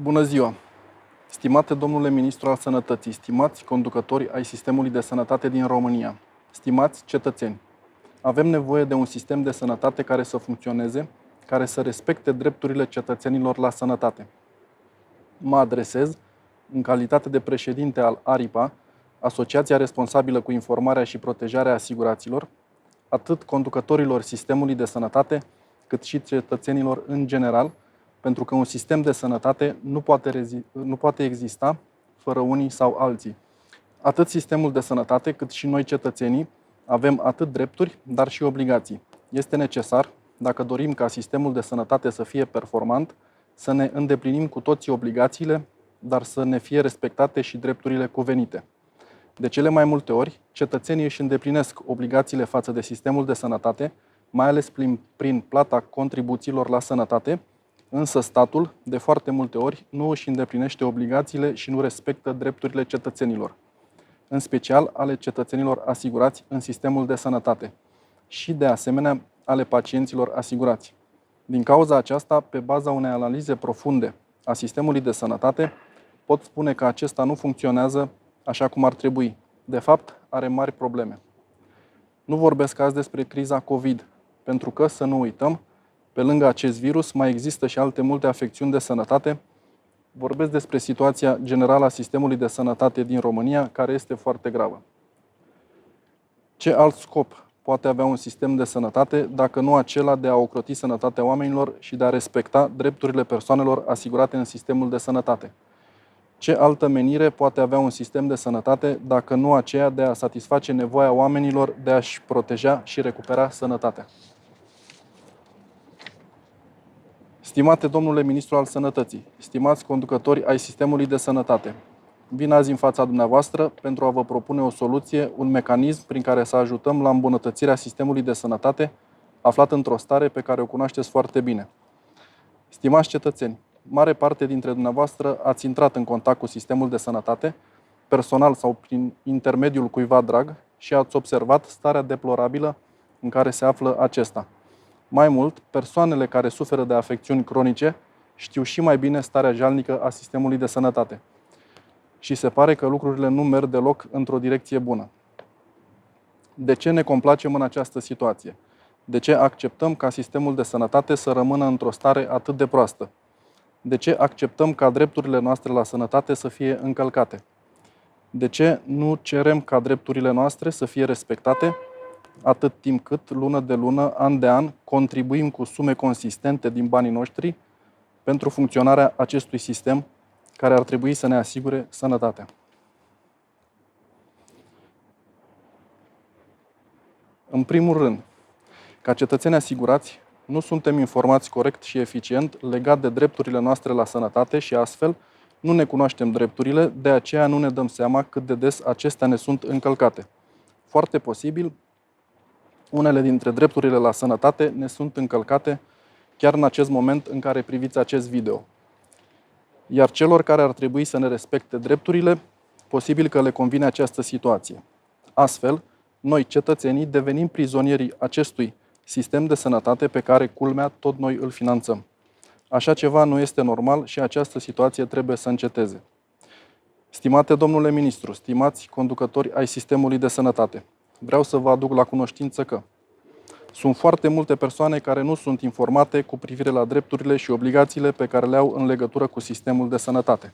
Bună ziua! Stimate domnule ministru al Sănătății, stimați conducători ai sistemului de sănătate din România, stimați cetățeni, avem nevoie de un sistem de sănătate care să funcționeze, care să respecte drepturile cetățenilor la sănătate. Mă adresez, în calitate de președinte al ARIPA, Asociația responsabilă cu informarea și protejarea asiguraților, atât conducătorilor sistemului de sănătate, cât și cetățenilor în general, pentru că un sistem de sănătate nu poate exista fără unii sau alții. Atât sistemul de sănătate, cât și noi cetățenii avem atât drepturi, dar și obligații. Este necesar, dacă dorim ca sistemul de sănătate să fie performant, să ne îndeplinim cu toții obligațiile, dar să ne fie respectate și drepturile cuvenite. De cele mai multe ori, cetățenii își îndeplinesc obligațiile față de sistemul de sănătate, mai ales prin plata contribuțiilor la sănătate, însă statul, de foarte multe ori, nu își îndeplinește obligațiile și nu respectă drepturile cetățenilor, în special ale cetățenilor asigurați în sistemul de sănătate și, de asemenea, ale pacienților asigurați. Din cauza aceasta, pe baza unei analize profunde a sistemului de sănătate, pot spune că acesta nu funcționează așa cum ar trebui. De fapt, are mari probleme. Nu vorbesc azi despre criza COVID, pentru că, să nu uităm, pe lângă acest virus mai există și alte multe afecțiuni de sănătate. Vorbesc despre situația generală a sistemului de sănătate din România, care este foarte gravă. Ce alt scop poate avea un sistem de sănătate dacă nu acela de a ocroti sănătatea oamenilor și de a respecta drepturile persoanelor asigurate în sistemul de sănătate? Ce altă menire poate avea un sistem de sănătate dacă nu aceea de a satisface nevoia oamenilor de a-și proteja și recupera sănătatea? Stimate domnule ministru al Sănătății, stimați conducători ai sistemului de sănătate, vin azi în fața dumneavoastră pentru a vă propune o soluție, un mecanism prin care să ajutăm la îmbunătățirea sistemului de sănătate aflat într-o stare pe care o cunoașteți foarte bine. Stimați cetățeni, mare parte dintre dumneavoastră ați intrat în contact cu sistemul de sănătate, personal sau prin intermediul cuiva drag, și ați observat starea deplorabilă în care se află acesta. Mai mult, persoanele care suferă de afecțiuni cronice știu și mai bine starea jalnică a sistemului de sănătate. Și se pare că lucrurile nu merg deloc într-o direcție bună. De ce ne complacem în această situație? De ce acceptăm ca sistemul de sănătate să rămână într-o stare atât de proastă? De ce acceptăm ca drepturile noastre la sănătate să fie încălcate? De ce nu cerem ca drepturile noastre să fie respectate atât timp cât, lună de lună, an de an, contribuim cu sume consistente din banii noștri pentru funcționarea acestui sistem care ar trebui să ne asigure sănătatea? În primul rând, ca cetățeni asigurați, nu suntem informați corect și eficient legat de drepturile noastre la sănătate și astfel nu ne cunoaștem drepturile, de aceea nu ne dăm seama cât de des acestea ne sunt încălcate. Foarte posibil, unele dintre drepturile la sănătate ne sunt încălcate chiar în acest moment în care priviți acest video. Iar celor care ar trebui să ne respecte drepturile, posibil că le convine această situație. Astfel, noi, cetățenii, devenim prizonierii acestui sistem de sănătate pe care, culmea, tot noi îl finanțăm. Așa ceva nu este normal și această situație trebuie să înceteze. Stimate domnule ministru, stimați conducători ai sistemului de sănătate, vreau să vă aduc la cunoștință că sunt foarte multe persoane care nu sunt informate cu privire la drepturile și obligațiile pe care le au în legătură cu sistemul de sănătate.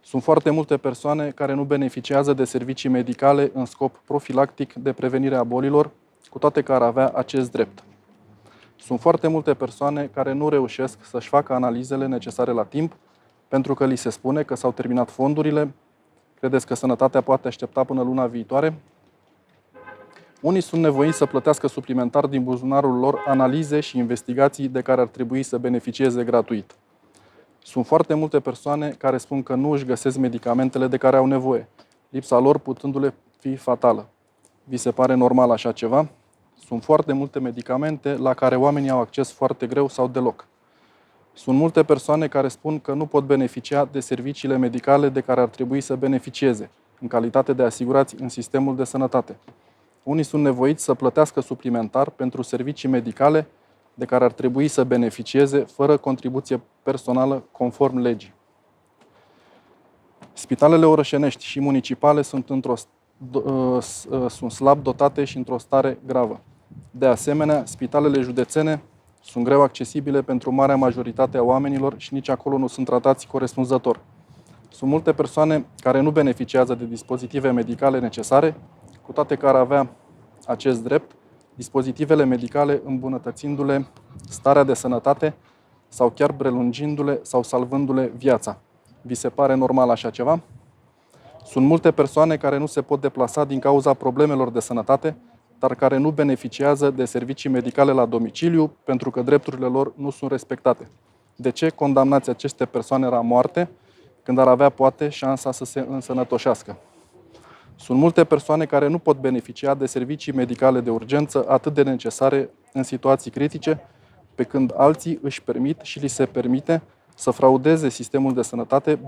Sunt foarte multe persoane care nu beneficiază de servicii medicale în scop profilactic de prevenire a bolilor, cu toate că ar avea acest drept. Sunt foarte multe persoane care nu reușesc să-și facă analizele necesare la timp, pentru că li se spune că s-au terminat fondurile. Credeți că sănătatea poate aștepta până luna viitoare? Unii sunt nevoiți să plătească suplimentar din buzunarul lor analize și investigații de care ar trebui să beneficieze gratuit. Sunt foarte multe persoane care spun că nu își găsesc medicamentele de care au nevoie, lipsa lor putându-le fi fatală. Vi se pare normal așa ceva? Sunt foarte multe medicamente la care oamenii au acces foarte greu sau deloc. Sunt multe persoane care spun că nu pot beneficia de serviciile medicale de care ar trebui să beneficieze, în calitate de asigurați în sistemul de sănătate. Unii sunt nevoiți să plătească suplimentar pentru servicii medicale de care ar trebui să beneficieze fără contribuție personală conform legii. Spitalele orășenești și municipale sunt slab dotate și într-o stare gravă. De asemenea, spitalele județene sunt greu accesibile pentru marea majoritate a oamenilor și nici acolo nu sunt tratați corespunzător. Sunt multe persoane care nu beneficiază de dispozitive medicale necesare, cu toate că ar avea acest drept, dispozitivele medicale îmbunătățindu-le starea de sănătate sau chiar prelungindu-le sau salvându-le viața. Vi se pare normal așa ceva? Sunt multe persoane care nu se pot deplasa din cauza problemelor de sănătate, dar care nu beneficiază de servicii medicale la domiciliu pentru că drepturile lor nu sunt respectate. De ce condamnați aceste persoane la moarte când ar avea poate șansa să se însănătoșească? Sunt multe persoane care nu pot beneficia de servicii medicale de urgență atât de necesare în situații critice, pe când alții își permit și li se permite să fraudeze sistemul de sănătate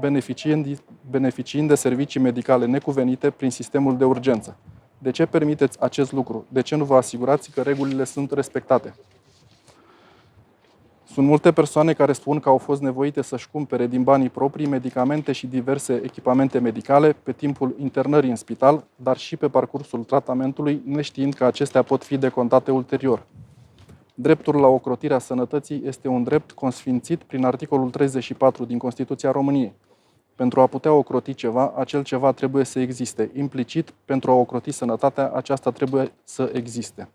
beneficiind de servicii medicale necuvenite prin sistemul de urgență. De ce permiteți acest lucru? De ce nu vă asigurați că regulile sunt respectate? Sunt multe persoane care spun că au fost nevoite să-și cumpere din banii proprii medicamente și diverse echipamente medicale pe timpul internării în spital, dar și pe parcursul tratamentului, neștiind că acestea pot fi decontate ulterior. Dreptul la ocrotirea sănătății este un drept consfințit prin articolul 34 din Constituția României. Pentru a putea ocroti ceva, acel ceva trebuie să existe. Implicit, pentru a ocroti sănătatea, aceasta trebuie să existe.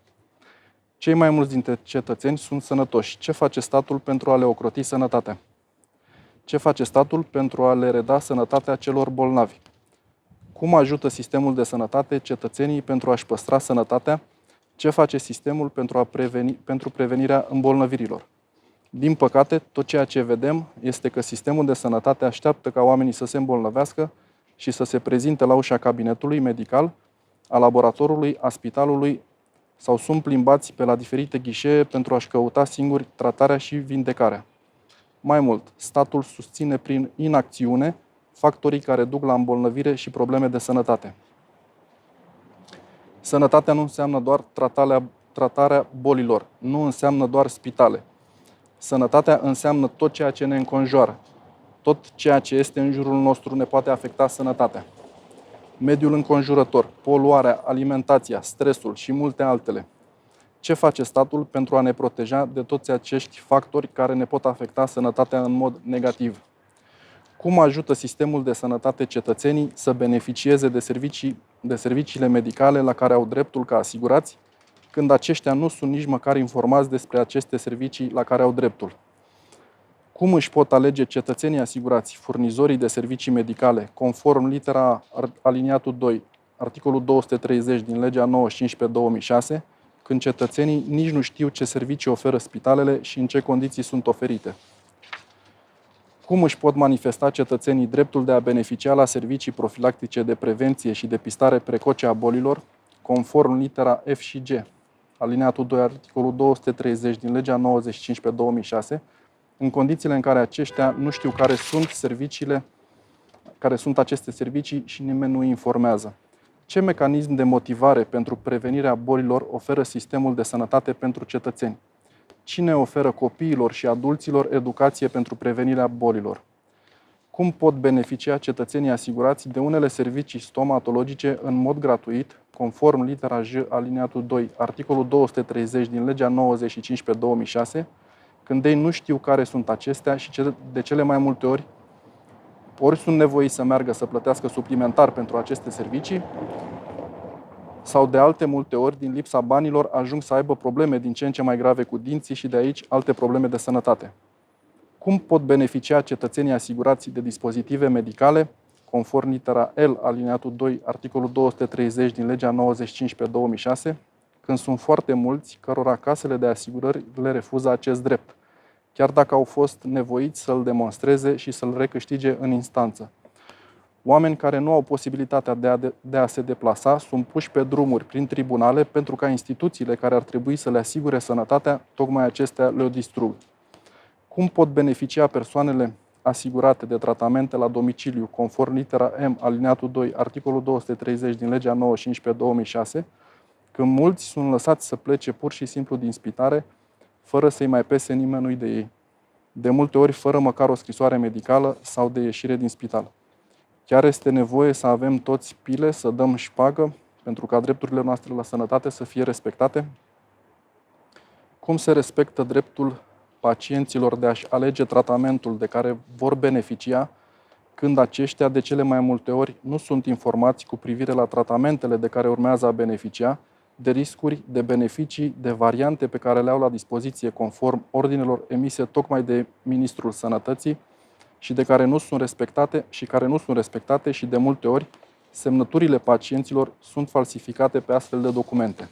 Cei mai mulți dintre cetățeni sunt sănătoși. Ce face statul pentru a le ocroti sănătatea? Ce face statul pentru a le reda sănătatea celor bolnavi? Cum ajută sistemul de sănătate cetățenii pentru a-și păstra sănătatea? Ce face sistemul pentru prevenirea îmbolnăvirilor? Din păcate, tot ceea ce vedem este că sistemul de sănătate așteaptă ca oamenii să se îmbolnăvească și să se prezinte la ușa cabinetului medical, a laboratorului, a spitalului sau sunt plimbați pe la diferite ghișee pentru a-și căuta singuri tratarea și vindecarea. Mai mult, statul susține prin inacțiune factorii care duc la îmbolnăvire și probleme de sănătate. Sănătatea nu înseamnă doar tratarea bolilor, nu înseamnă doar spitale. Sănătatea înseamnă tot ceea ce ne înconjoară. Tot ceea ce este în jurul nostru ne poate afecta sănătatea. Mediul înconjurător, poluarea, alimentația, stresul și multe altele. Ce face statul pentru a ne proteja de toți acești factori care ne pot afecta sănătatea în mod negativ? Cum ajută sistemul de sănătate cetățenii să beneficieze de serviciile medicale la care au dreptul ca asigurați, când aceștia nu sunt nici măcar informați despre aceste servicii la care au dreptul? Cum își pot alege cetățenii asigurați furnizorii de servicii medicale, conform litera aliniatul 2, articolul 230 din legea 95/2006, când cetățenii nici nu știu ce servicii oferă spitalele și în ce condiții sunt oferite? Cum își pot manifesta cetățenii dreptul de a beneficia la servicii profilactice de prevenție și depistare precoce a bolilor, conform litera F și G, alineatul 2, articolul 230 din legea 95/2006, în condițiile în care aceștia nu știu care sunt aceste servicii și nimeni nu îi informează? Ce mecanism de motivare pentru prevenirea bolilor oferă sistemul de sănătate pentru cetățeni? Cine oferă copiilor și adulților educație pentru prevenirea bolilor? Cum pot beneficia cetățenii asigurați de unele servicii stomatologice în mod gratuit, conform litera J, alineatul 2, articolul 230 din legea 95/2006, când ei nu știu care sunt acestea și de cele mai multe ori sunt nevoiți să meargă să plătească suplimentar pentru aceste servicii, sau de alte multe ori, din lipsa banilor, ajung să aibă probleme din ce în ce mai grave cu dinții și de aici alte probleme de sănătate. Cum pot beneficia cetățenii asigurați de dispozitive medicale, conform litera L, alineatul 2, articolul 230 din legea 95/2006, când sunt foarte mulți cărora casele de asigurări le refuză acest drept, chiar dacă au fost nevoiți să-l demonstreze și să-l recâștige în instanță? Oameni care nu au posibilitatea de a se deplasa sunt puși pe drumuri prin tribunale pentru ca instituțiile care ar trebui să le asigure sănătatea, tocmai acestea le-o distrug. Cum pot beneficia persoanele asigurate de tratamente la domiciliu, conform litera M, alineatul 2, articolul 230 din legea 95/2006, când mulți sunt lăsați să plece pur și simplu din spitale, fără să-i mai pese nimănui de ei. De multe ori fără măcar o scrisoare medicală sau de ieșire din spital. Chiar este nevoie să avem toți pile, să dăm șpagă pentru ca drepturile noastre la sănătate să fie respectate? Cum se respectă dreptul pacienților de a-și alege tratamentul de care vor beneficia când aceștia de cele mai multe ori nu sunt informați cu privire la tratamentele de care urmează a beneficia, de riscuri, de beneficii, de variante pe care le au la dispoziție conform ordinelor emise tocmai de Ministrul Sănătății și care nu sunt respectate și de multe ori semnăturile pacienților sunt falsificate pe astfel de documente.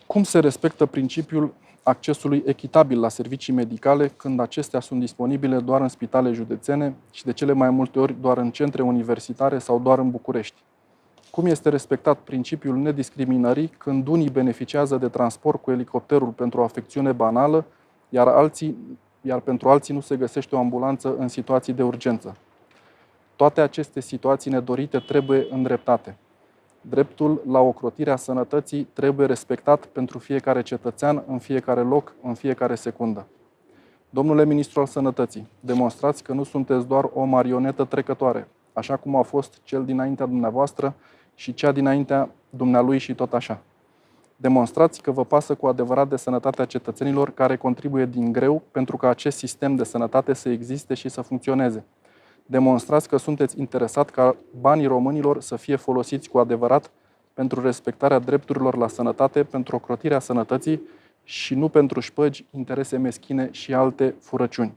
Cum se respectă principiul accesului echitabil la servicii medicale când acestea sunt disponibile doar în spitale județene și de cele mai multe ori doar în centre universitare sau doar în București? Cum este respectat principiul nediscriminării când unii beneficiază de transport cu elicopterul pentru o afecțiune banală, iar pentru alții nu se găsește o ambulanță în situații de urgență? Toate aceste situații nedorite trebuie îndreptate. Dreptul la ocrotirea sănătății trebuie respectat pentru fiecare cetățean, în fiecare loc, în fiecare secundă. Domnule Ministru al Sănătății, demonstrați că nu sunteți doar o marionetă trecătoare, așa cum a fost cel dinaintea dumneavoastră și cea dinaintea dumnealui și tot așa. Demonstrați că vă pasă cu adevărat de sănătatea cetățenilor care contribuie din greu pentru ca acest sistem de sănătate să existe și să funcționeze. Demonstrați că sunteți interesat ca banii românilor să fie folosiți cu adevărat pentru respectarea drepturilor la sănătate, pentru ocrotirea sănătății și nu pentru șpăgi, interese meschine și alte furăciuni.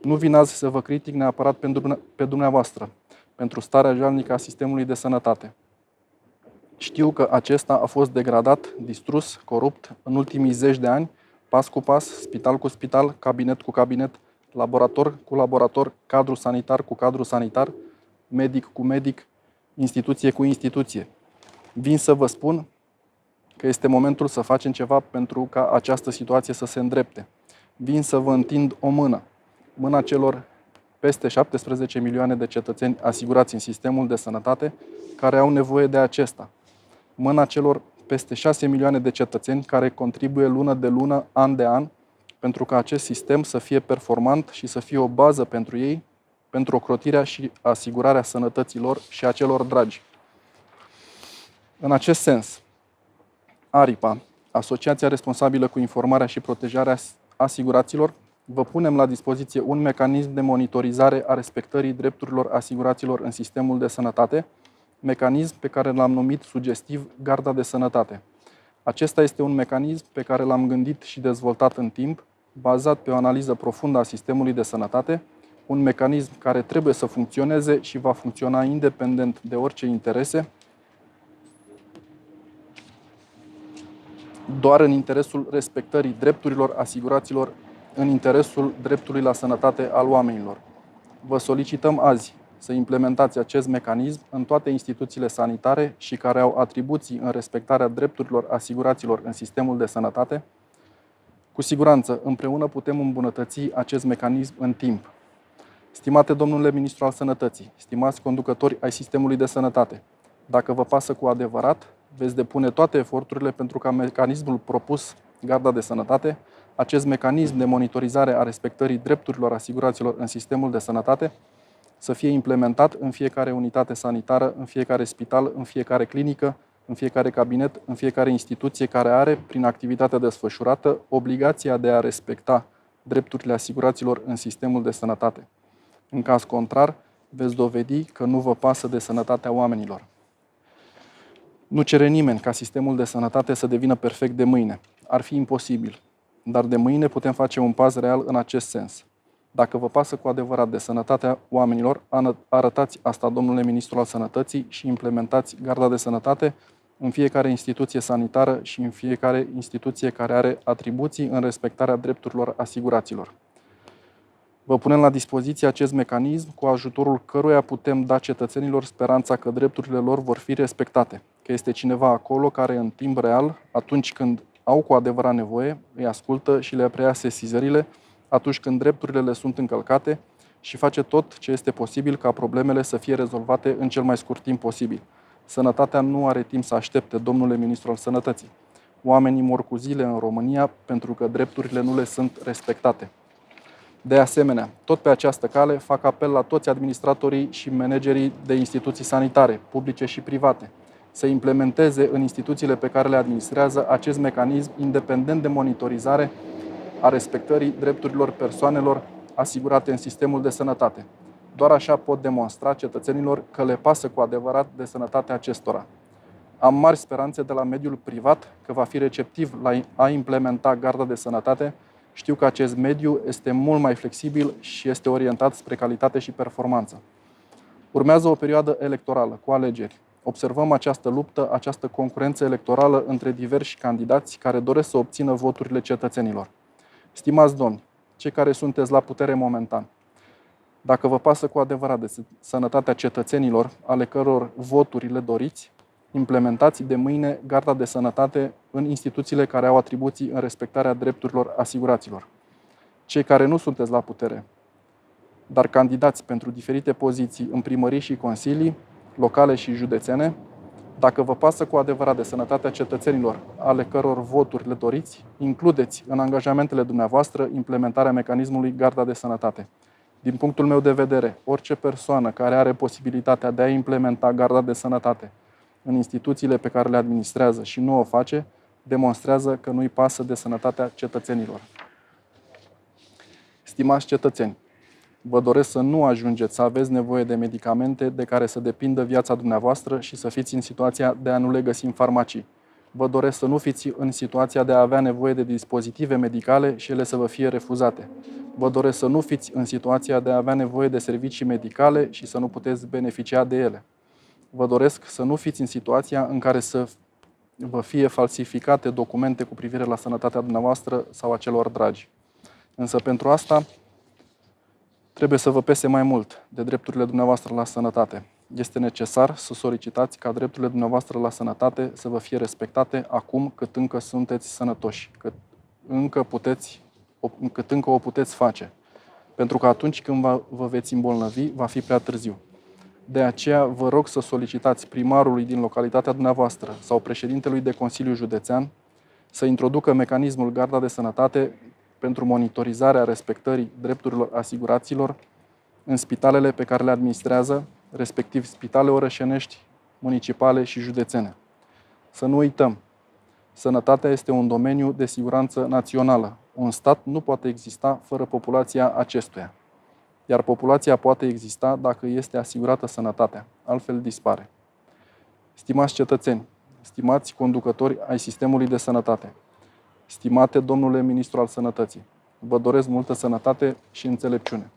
Nu vin azi să vă critic neapărat pe dumneavoastră, pentru starea jalnică a sistemului de sănătate. Știu că acesta a fost degradat, distrus, corupt în ultimii zeci de ani, pas cu pas, spital cu spital, cabinet cu cabinet, laborator cu laborator, cadru sanitar cu cadru sanitar, medic cu medic, instituție cu instituție. Vin să vă spun că este momentul să facem ceva pentru ca această situație să se îndrepte. Vin să vă întind o mână, mâna celor peste 17 milioane de cetățeni asigurați în sistemul de sănătate care au nevoie de acesta. Mâna celor peste 6 milioane de cetățeni care contribuie lună de lună, an de an, pentru ca acest sistem să fie performant și să fie o bază pentru ei, pentru ocrotirea și asigurarea sănătății lor și a celor dragi. În acest sens, ARIPA, Asociația responsabilă cu informarea și protejarea asiguraților, vă punem la dispoziție un mecanism de monitorizare a respectării drepturilor asiguraților în sistemul de sănătate, mecanism pe care l-am numit sugestiv Garda de Sănătate. Acesta este un mecanism pe care l-am gândit și dezvoltat în timp, bazat pe o analiză profundă a sistemului de sănătate, un mecanism care trebuie să funcționeze și va funcționa independent de orice interese, doar în interesul respectării drepturilor asiguraților, în interesul dreptului la sănătate al oamenilor. Vă solicităm azi să implementați acest mecanism în toate instituțiile sanitare și care au atribuții în respectarea drepturilor asiguraților în sistemul de sănătate. Cu siguranță, împreună putem îmbunătăți acest mecanism în timp. Stimate domnule Ministru al Sănătății, stimați conducători ai sistemului de sănătate, dacă vă pasă cu adevărat, veți depune toate eforturile pentru ca mecanismul propus, Garda de Sănătate, acest mecanism de monitorizare a respectării drepturilor asiguraților în sistemul de sănătate, să fie implementat în fiecare unitate sanitară, în fiecare spital, în fiecare clinică, în fiecare cabinet, în fiecare instituție care are, prin activitatea desfășurată, obligația de a respecta drepturile asiguraților în sistemul de sănătate. În caz contrar, veți dovedi că nu vă pasă de sănătatea oamenilor. Nu cere nimeni ca sistemul de sănătate să devină perfect de mâine. Ar fi imposibil. Dar de mâine putem face un pas real în acest sens. Dacă vă pasă cu adevărat de sănătatea oamenilor, arătați asta, domnule Ministru al Sănătății, și implementați Garda de Sănătate în fiecare instituție sanitară și în fiecare instituție care are atribuții în respectarea drepturilor asiguraților. Vă punem la dispoziție acest mecanism cu ajutorul căruia putem da cetățenilor speranța că drepturile lor vor fi respectate, că este cineva acolo care în timp real, atunci când au cu adevărat nevoie, îi ascultă și le preia sesizările, atunci când drepturile le sunt încălcate și face tot ce este posibil ca problemele să fie rezolvate în cel mai scurt timp posibil. Sănătatea nu are timp să aștepte, domnule Ministru al Sănătății. Oamenii mor cu zile în România pentru că drepturile nu le sunt respectate. De asemenea, tot pe această cale fac apel la toți administratorii și managerii de instituții sanitare, publice și private, să implementeze în instituțiile pe care le administrează acest mecanism independent de monitorizare a respectării drepturilor persoanelor asigurate în sistemul de sănătate. Doar așa pot demonstra cetățenilor că le pasă cu adevărat de sănătatea acestora. Am mari speranțe de la mediul privat că va fi receptiv la a implementa garda de sănătate. Știu că acest mediu este mult mai flexibil și este orientat spre calitate și performanță. Urmează o perioadă electorală, cu alegeri. Observăm această luptă, această concurență electorală între diversi candidați care doresc să obțină voturile cetățenilor. Stimați domni, cei care sunteți la putere momentan, dacă vă pasă cu adevărat de sănătatea cetățenilor, ale căror voturi le doriți, implementați de mâine garda de sănătate în instituțiile care au atribuții în respectarea drepturilor asiguraților. Cei care nu sunteți la putere, dar candidați pentru diferite poziții în primării și consilii, locale și județene, dacă vă pasă cu adevărat de sănătatea cetățenilor, ale căror voturi le doriți, includeți în angajamentele dumneavoastră implementarea mecanismului garda de sănătate. Din punctul meu de vedere, orice persoană care are posibilitatea de a implementa garda de sănătate în instituțiile pe care le administrează și nu o face, demonstrează că nu-i pasă de sănătatea cetățenilor. Stimați cetățeni, vă doresc să nu ajungeți să aveți nevoie de medicamente de care să depindă viața dumneavoastră și să fiți în situația de a nu le găsi în farmacii. Vă doresc să nu fiți în situația de a avea nevoie de dispozitive medicale și ele să vă fie refuzate. Vă doresc să nu fiți în situația de a avea nevoie de servicii medicale și să nu puteți beneficia de ele. Vă doresc să nu fiți în situația în care să vă fie falsificate documente cu privire la sănătatea dumneavoastră sau a celor dragi. Însă pentru asta trebuie să vă pese mai mult de drepturile dumneavoastră la sănătate. Este necesar să solicitați ca drepturile dumneavoastră la sănătate să vă fie respectate acum cât încă sunteți sănătoși, cât încă o puteți face. Pentru că atunci când vă veți îmbolnăvi, va fi prea târziu. De aceea vă rog să solicitați primarului din localitatea dumneavoastră sau președintelui de Consiliu Județean să introducă mecanismul garda de sănătate pentru monitorizarea respectării drepturilor asiguraților în spitalele pe care le administrează, respectiv spitale orășenești, municipale și județene. Să nu uităm, sănătatea este un domeniu de siguranță națională. Un stat nu poate exista fără populația acestuia. Iar populația poate exista dacă este asigurată sănătatea, altfel dispare. Stimați cetățeni, stimați conducători ai sistemului de sănătate, stimate domnule ministru al sănătății, vă doresc multă sănătate și înțelepciune.